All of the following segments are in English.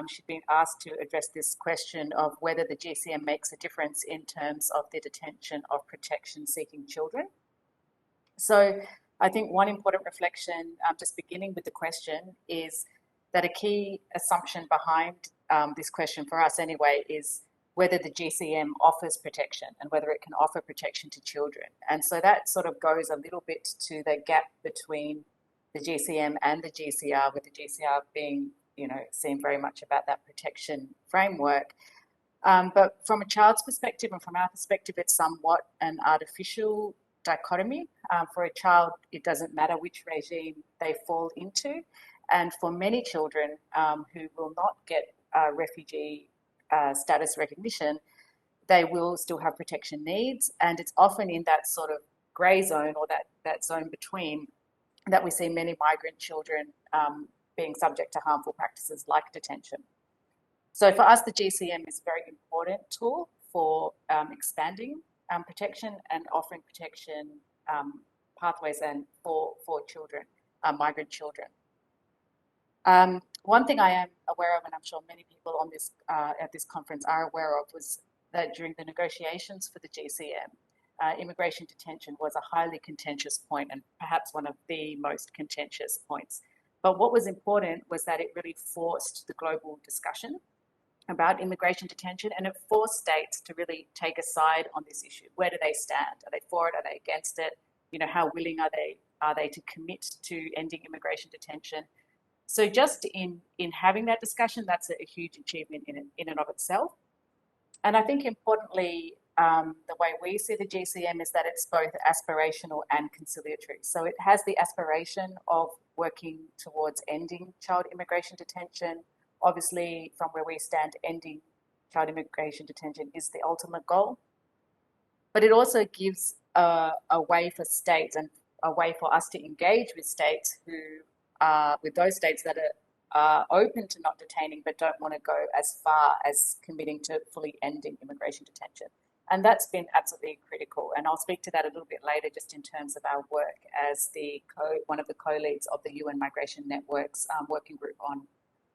she'd been asked to address this question of whether the GCM makes a difference in terms of the detention of protection-seeking children. So I think one important reflection, just beginning with the question, is that a key assumption behind this question for us anyway is whether the GCM offers protection and whether it can offer protection to children. And so that sort of goes a little bit to the gap between the GCM and the GCR, with the GCR being, seen very much about that protection framework. But from a child's perspective and from our perspective, it's somewhat an artificial dichotomy. For a child, it doesn't matter which regime they fall into. And for many children who will not get refugee status recognition, they will still have protection needs. And it's often in that sort of grey zone, or that zone between, that we see many migrant children being subject to harmful practices like detention. So for us, the GCM is a very important tool for expanding protection and offering protection pathways and for children, migrant children. One thing I am aware of, and I'm sure many people on this at this conference are aware of, was that during the negotiations for the GCM, immigration detention was a highly contentious point, and perhaps one of the most contentious points. But what was important was that it really forced the global discussion about immigration detention, and it forced states to really take a side on this issue. Where do they stand? Are they for it? Are they against it? How willing are they to commit to ending immigration detention? So just in having that discussion, that's a huge achievement in and of itself. And I think importantly, the way we see the GCM is that it's both aspirational and conciliatory. So it has the aspiration of working towards ending child immigration detention. Obviously, from where we stand, ending child immigration detention is the ultimate goal. But it also gives a way for states and a way for us to engage with states with those states that are open to not detaining but don't want to go as far as committing to fully ending immigration detention. And that's been absolutely critical. And I'll speak to that a little bit later, just in terms of our work as one of the co-leads of the UN Migration Network's working group on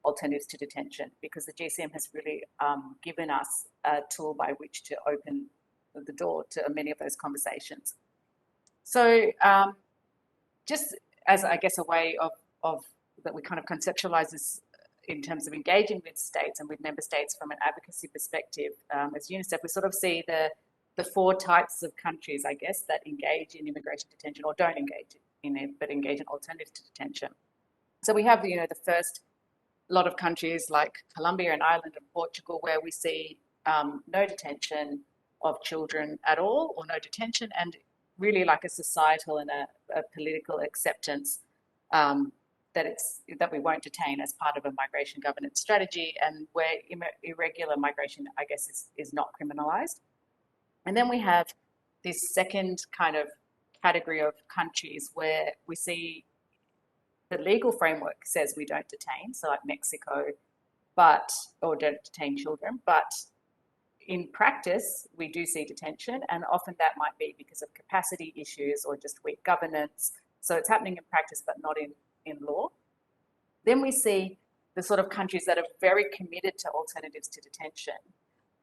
alternatives to detention, because the GCM has really given us a tool by which to open the door to many of those conversations. So just as, I guess, a way of that we kind of conceptualize this in terms of engaging with states and with member states from an advocacy perspective, as UNICEF, we sort of see the four types of countries, I guess, that engage in immigration detention or don't engage in it, but engage in alternatives to detention. So we have, the first lot of countries like Colombia and Ireland and Portugal, where we see no detention of children at all, or no detention, and really like a societal and a political acceptance that we won't detain as part of a migration governance strategy, and where irregular migration, I guess, is not criminalized. And then we have this second kind of category of countries where we see the legal framework says we don't detain, so like Mexico, or don't detain children, but in practice, we do see detention, and often that might be because of capacity issues or just weak governance. So it's happening in practice, but not in law. Then we see the sort of countries that are very committed to alternatives to detention,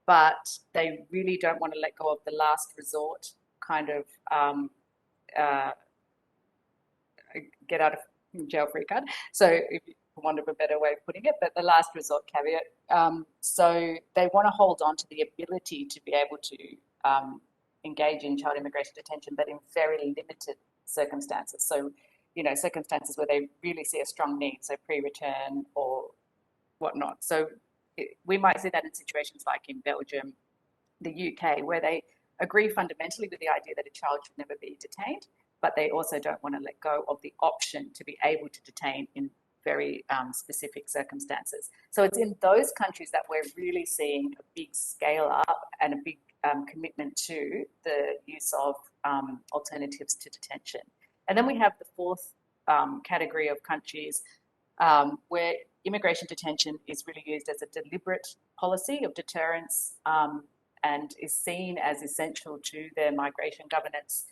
but they really don't want to let go of the last resort kind of get out of jail free card. So if you want of a better way of putting it, but the last resort caveat. So they want to hold on to the ability to be able to engage in child immigration detention, but in very limited circumstances. So, circumstances where they really see a strong need, so pre-return or whatnot. So we might see that in situations like in Belgium, the UK, where they agree fundamentally with the idea that a child should never be detained, but they also don't want to let go of the option to be able to detain in very specific circumstances. So it's in those countries that we're really seeing a big scale up and a big commitment to the use of alternatives to detention. And then we have the fourth category of countries where immigration detention is really used as a deliberate policy of deterrence and is seen as essential to their migration governance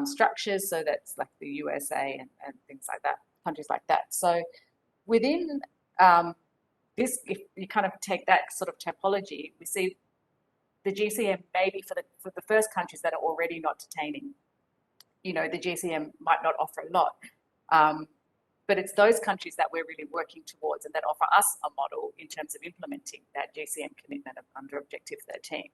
structures. So that's like the USA and things like that, countries like that. So within this, if you kind of take that sort of typology, we see the GCM maybe for the first countries that are already not detaining, the GCM might not offer a lot. But it's those countries that we're really working towards and that offer us a model in terms of implementing that GCM commitment under Objective 13.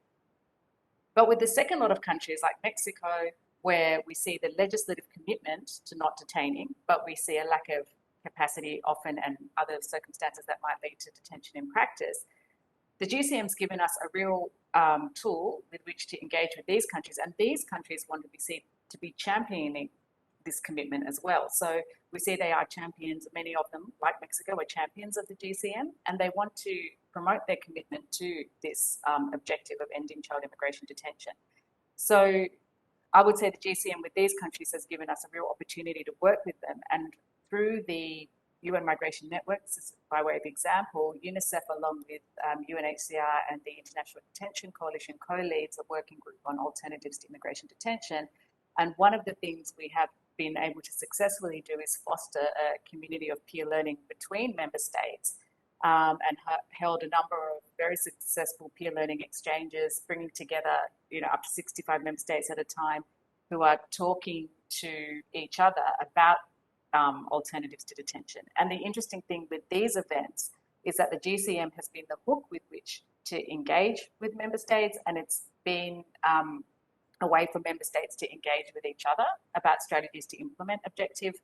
But with the second lot of countries like Mexico, where we see the legislative commitment to not detaining, but we see a lack of capacity often and other circumstances that might lead to detention in practice, the GCM's given us a real tool with which to engage with these countries, and these countries want to be seen to be championing this commitment as well. So we see they are champions, many of them, like Mexico, are champions of the GCM, and they want to promote their commitment to this objective of ending child immigration detention. So I would say the GCM with these countries has given us a real opportunity to work with them, and through the UN migration networks, by way of example, UNICEF along with UNHCR and the International Detention Coalition co-leads a working group on alternatives to immigration detention. And one of the things we have been able to successfully do is foster a community of peer learning between member states, and held a number of very successful peer learning exchanges, bringing together up to 65 member states at a time who are talking to each other about alternatives to detention. And the interesting thing with these events is that the GCM has been the hook with which to engage with member states, and it's been a way for member states to engage with each other about strategies to implement Objective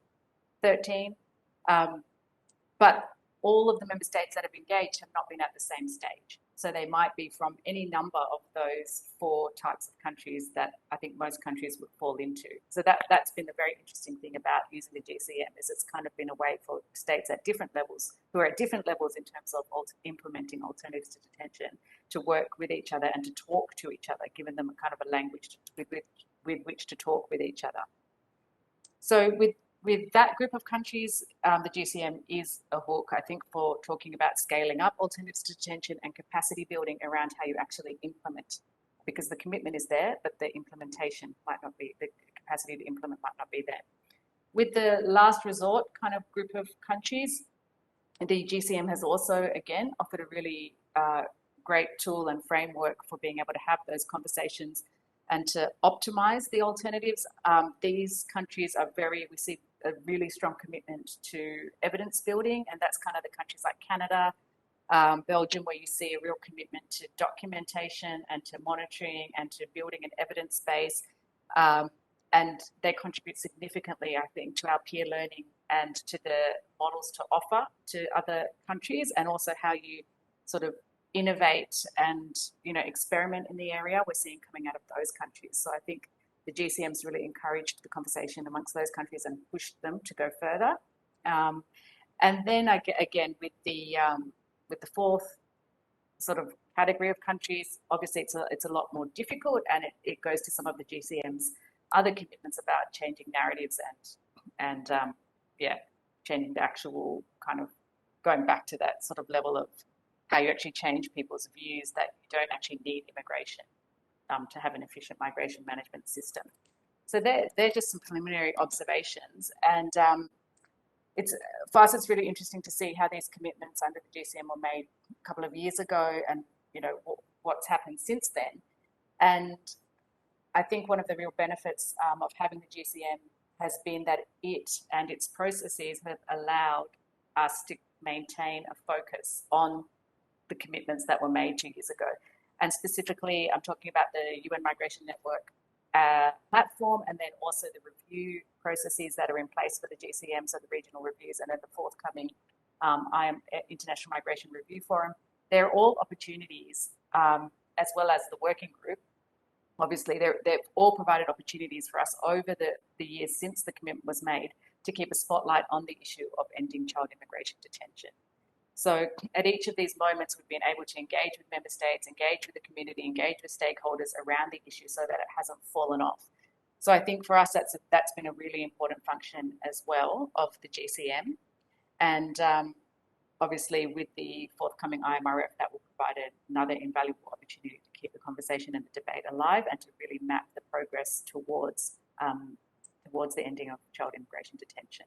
13. But all of the member states that have engaged have not been at the same stage. So they might be from any number of those 4 types of countries that I think most countries would fall into. So that's been the very interesting thing about using the GCM, is it's kind of been a way for states at different levels, who are at different levels in terms of implementing alternatives to detention, to work with each other and to talk to each other, giving them a kind of a language with which to talk with each other. So with that group of countries, the GCM is a hook, I think, for talking about scaling up alternatives to detention and capacity building around how you actually implement, because the commitment is there, but the implementation might not be, the capacity to implement might not be there. With the last resort kind of group of countries, the GCM has also, again, offered a really great tool and framework for being able to have those conversations and to optimize the alternatives. These countries are we see a really strong commitment to evidence building, and that's kind of the countries like Canada, Belgium, where you see a real commitment to documentation and to monitoring and to building an evidence base. And they contribute significantly, I think, to our peer learning and to the models to offer to other countries, and also how you sort of innovate and experiment in the area we're seeing coming out of those countries. So I think the GCM's really encouraged the conversation amongst those countries and pushed them to go further. And then again with the 4th sort of category of countries, obviously it's a lot more difficult, and it goes to some of the GCM's other commitments about changing narratives and changing the actual kind of going back to that sort of level of how you actually change people's views that you don't actually need immigration to have an efficient migration management system. So they're just some preliminary observations, and for us it's really interesting to see how these commitments under the GCM were made a couple of years ago, and what's happened since then. And I think one of the real benefits of having the GCM has been that it and its processes have allowed us to maintain a focus on the commitments that were made 2 years ago. And specifically, I'm talking about the UN Migration Network platform, and then also the review processes that are in place for the GCM, so the regional reviews, and then the forthcoming International Migration Review Forum. They're all opportunities, as well as the working group. Obviously, they've all provided opportunities for us over the years since the commitment was made to keep a spotlight on the issue of ending child immigration detention. So at each of these moments, we've been able to engage with member states, engage with the community, engage with stakeholders around the issue so that it hasn't fallen off. So I think for us, that's been a really important function as well of the GCM. And obviously with the forthcoming IMRF, that will provide another invaluable opportunity to keep the conversation and the debate alive and to really map the progress towards the ending of child immigration detention.